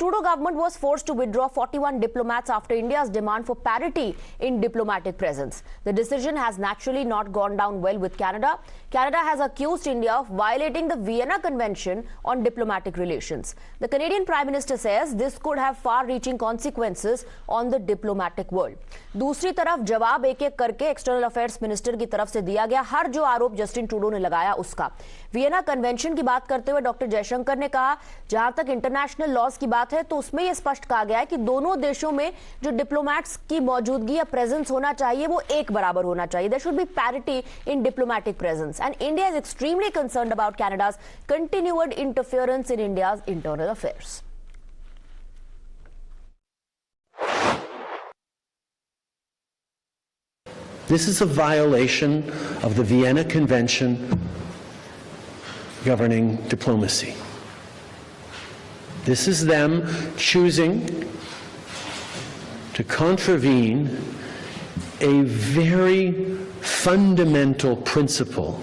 Trudeau government was forced to withdraw 41 diplomats after India's demand for parity in diplomatic presence. The decision has naturally not gone down well with Canada. Canada has accused India of violating the Vienna Convention on diplomatic relations. The Canadian Prime Minister says this could have far-reaching consequences on the diplomatic world. दूसरी तरफ जवाब एक-एक करके external affairs minister की तरफ से दिया गया हर जो आरोप जस्टिन ट्रूडो ने लगाया उसका। वियना कन्वेंशन की बात करते हुए डॉक्टर जयशंकर ने कहा जहां तक इंटरनेशनल लॉज की बात है तो उसमें यह स्पष्ट कहा गया है कि दोनों देशों में जो डिप्लोमैट्स की मौजूदगी या प्रेजेंस होना चाहिए वो एक बराबर होना चाहिए। There should be parity in diplomatic presence and India is extremely concerned about Canada's continued interference in India's internal affairs. This is a violation of the Vienna Convention governing diplomacy. This is them choosing to contravene a very fundamental principle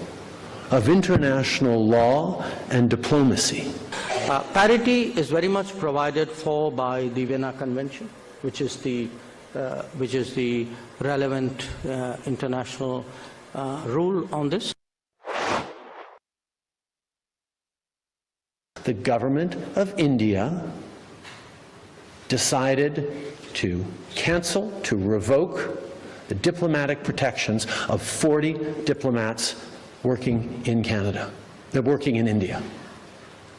of international law and diplomacy. Parity is very much provided for by the Vienna Convention, which is the relevant international rule on this. The government of India decided to cancel, to revoke the diplomatic protections of 40 diplomats working in Canada. They're working in India.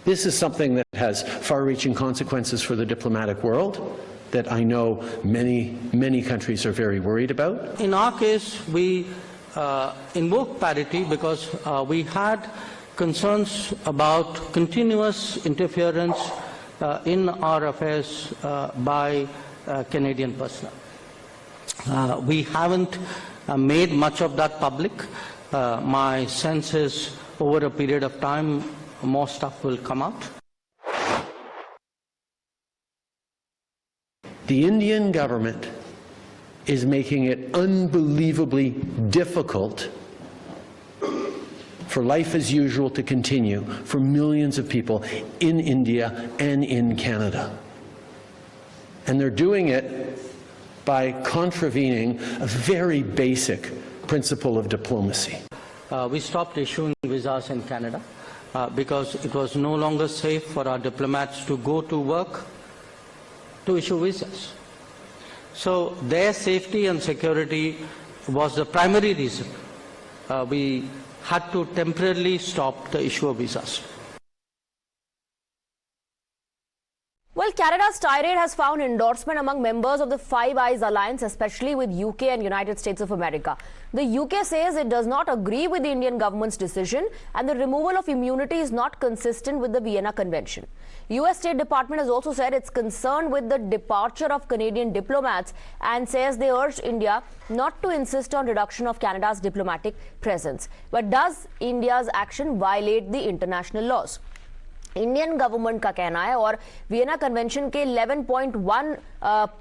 This is something that has far-reaching consequences for the diplomatic world that I know many countries are very worried about. In our case, we invoked parity because we had concerns about continuous interference in our affairs by Canadian personnel. We haven't made much of that public. My sense is over a period of time, more stuff will come out. The Indian government is making it unbelievably difficult for life as usual to continue for millions of people in India and in Canada. And they're doing it by contravening a very basic principle of diplomacy. We stopped issuing visas in Canada because it was no longer safe for our diplomats to go to work to issue visas. So their safety and security was the primary reason we had to temporarily stop the issue of visas. Well, Canada's tirade has found endorsement among members of the Five Eyes Alliance, especially with UK and United States of America. The UK says it does not agree with the Indian government's decision and the removal of immunity is not consistent with the Vienna Convention. US State Department has also said it's concerned with the departure of Canadian diplomats and says they urged India not to insist on reduction of Canada's diplomatic presence. But does India's action violate the international laws? Indian government का कहना है और Vienna convention के 11.1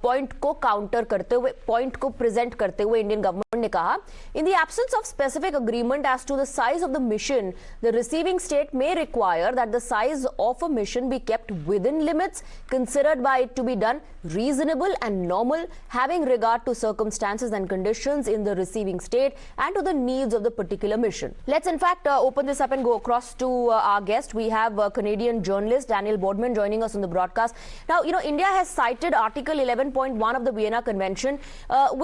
point को counter करते हुए point को present करते हुए इंडियन गवर्नमेंट ने कहा in the absence of specific agreement as to the size of the mission the receiving state may require that the size of a mission be kept within limits considered by it to be done reasonable and normal, having regard to circumstances and conditions in the receiving state and to the needs of the particular mission. Let's in fact open this up and go across to our guest. We have Canadian journalist Daniel Bordman joining us on the broadcast. Now, India has cited Article 11.1 of the Vienna Convention,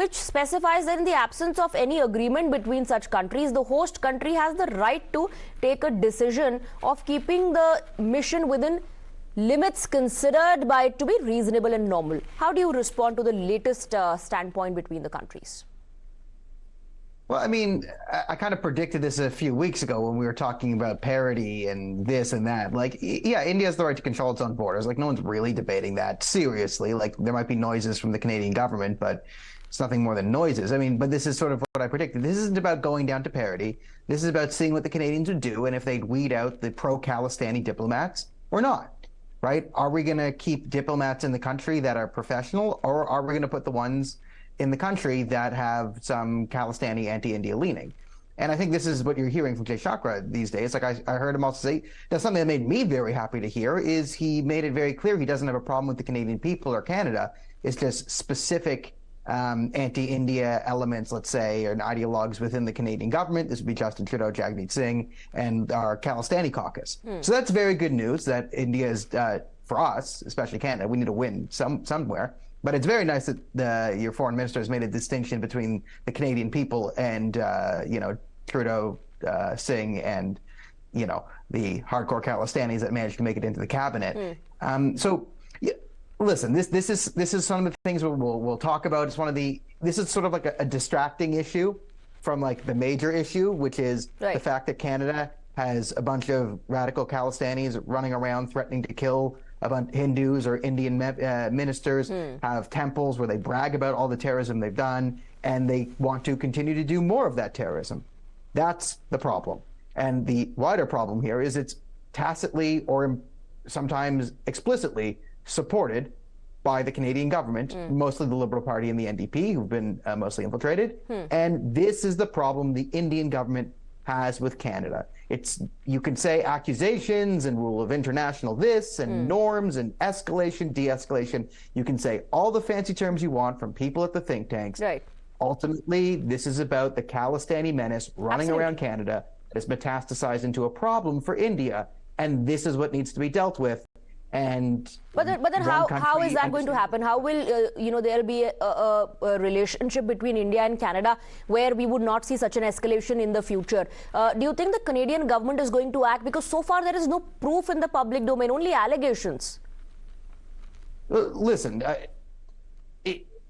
which specifies that in the absence of any agreement between such countries, the host country has the right to take a decision of keeping the mission within limits considered by it to be reasonable and normal. How do you respond to the latest standpoint between the countries? Well, I mean, I kind of predicted this a few weeks ago when we were talking about parity and this and that. Like, yeah, India has the right to control its own borders. Like, no one's really debating that seriously. Like, there might be noises from the Canadian government, but it's nothing more than noises. I mean, but this is sort of what I predicted. This isn't about going down to parity. This is about seeing what the Canadians would do and if they'd weed out the pro-Khalistani diplomats or not. Right? Are we going to keep diplomats in the country that are professional, or are we going to put the ones in the country that have some Khalistani anti-India leaning? And I think this is what you're hearing from Jay Chakra these days. Like I heard him also say, now something that made me very happy to hear is he made it very clear he doesn't have a problem with the Canadian people or Canada. It's just specific anti-India elements, let's say, and ideologues within the Canadian government. This would be Justin Trudeau, Jagmeet Singh, and our Khalistani caucus. So that's very good news that India is, for us, especially Canada, we need to win somewhere. But it's very nice that your foreign minister has made a distinction between the Canadian people and, Trudeau, Singh, and, the hardcore Khalistanis that managed to make it into the cabinet. Listen, this is some of the things we'll talk about. This is sort of like a distracting issue from like the major issue, which is the fact that Canada has a bunch of radical Khalistanis running around threatening to kill a bunch of Hindus or Indian ministers, have temples where they brag about all the terrorism they've done, and they want to continue to do more of that terrorism. That's the problem. And the wider problem here is it's tacitly or sometimes explicitly supported by the Canadian government, mostly the Liberal Party and the NDP, who've been mostly infiltrated. And this is the problem the Indian government has with Canada. You can say accusations and rule of international this and norms and escalation, de-escalation. You can say all the fancy terms you want from people at the think tanks. Right. Ultimately, this is about the Khalistani menace running around Canada that has metastasized into a problem for India. And this is what needs to be dealt with. But then how is that going to happen? How will there'll be a relationship between India and Canada where we would not see such an escalation in the future? Do you think the Canadian government is going to act? Because so far there is no proof in the public domain, only allegations. Listen,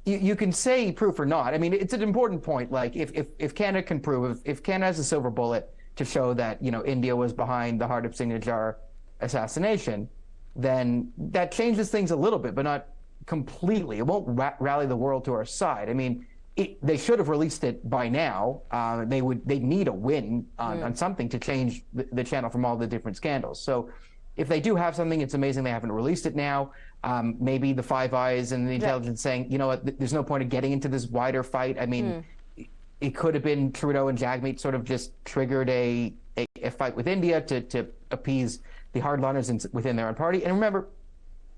you can say proof or not. I mean, it's an important point. Like if Canada can prove, if Canada has a silver bullet to show that India was behind the Hardip Singh Nijjar assassination, then that changes things a little bit, but not completely. It won't rally the world to our side. I mean, they should have released it by now. They need a win on something to change the channel from all the different scandals. So if they do have something, it's amazing they haven't released it now. Maybe the Five Eyes and the intelligence saying, you know what, there's no point of getting into this wider fight. I mean, it could have been Trudeau and Jagmeet sort of just triggered a fight with India to appease the hardliners within their own party. And remember,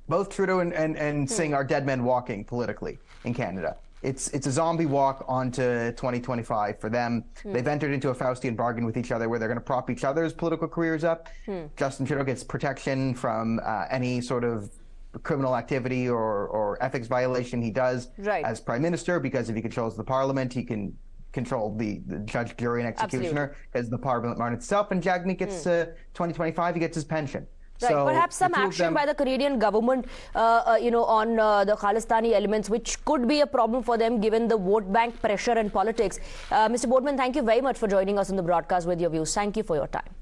both Trudeau and Singh are dead men walking politically in Canada. It's a zombie walk onto 2025 for them. They've entered into a Faustian bargain with each other where they're going to prop each other's political careers up. Justin Trudeau gets protection from any sort of criminal activity or ethics violation he does as Prime Minister, because if he controls the Parliament, he can control the judge, jury, and executioner as the Parliament itself. And Jagmeet gets 2025, he gets his pension. Right. So perhaps some action by the Canadian government, on the Khalistani elements, which could be a problem for them given the vote bank pressure and politics. Mr. Bordman, thank you very much for joining us on the broadcast with your views. Thank you for your time.